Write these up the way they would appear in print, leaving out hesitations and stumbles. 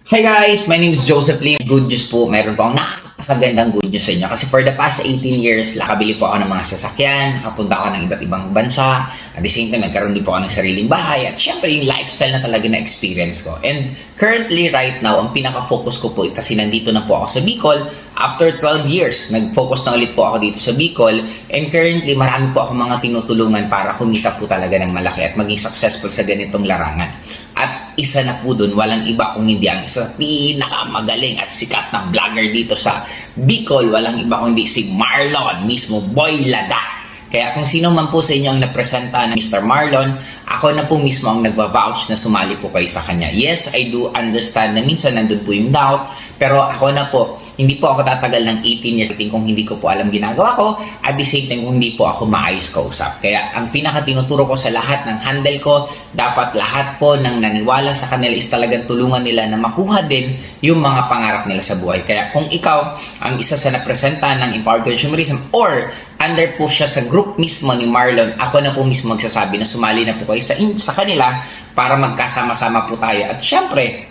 Hi guys, my name is Joseph Lim. Good news po, meron po akong napakagandang good news sa inyo. Kasi for the past 18 years, nakabili po ako ng mga sasakyan, nakapunta ako ng iba't ibang bansa, at the same time, nagkaroon din po ako ng sariling bahay, at syempre yung lifestyle na talaga na experience ko. And currently, right now, ang pinaka-focus ko po, kasi nandito na po ako sa Bicol, after 12 years, nag-focus na ulit po ako dito sa Bicol, and currently, marami po ako mga tinutulungan para kumita po talaga ng malaki at maging successful sa ganitong larangan. At isa na po dun, walang iba kung hindi ang isa pinakamagaling at sikat na vlogger dito sa Bicol. Walang iba kung hindi si Marlon, mismo Boy Lada. Kaya kung sino man po sa inyo ang napresenta ng Mr. Marlon, ako na po mismo ang nagva-vouch na sumali po kayo sa kanya. Yes, I do understand na minsan nandun po yung doubt, pero ako na po, hindi po ako tatagal ng 18 years kung hindi ko po alam ginagawa ko, at the same time kung hindi po ako maayos kausap. Kaya ang pinaka-tinuturo ko sa lahat ng handle ko, dapat lahat po ng naniwala sa kanila is talagang tulungan nila na makuha din yung mga pangarap nila sa buhay. Kaya kung ikaw ang isa sa napresenta ng Empowered Consumerism or under po siya sa group mismo ni Marlon, ako na po mismo magsasabi na sumali na po kayo sa kanila para magkasama-sama po tayo. At syempre,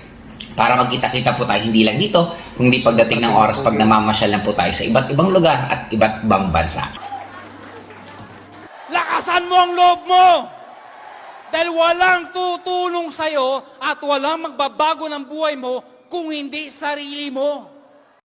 para magkita-kita po tayo hindi lang dito, kundi pagdating ng oras pag namamasyal lang po tayo sa iba't ibang lugar at iba't ibang bansa. Lakasan mo ang loob mo! Dahil walang tutulong sa'yo at walang magbabago ng buhay mo kung hindi sarili mo.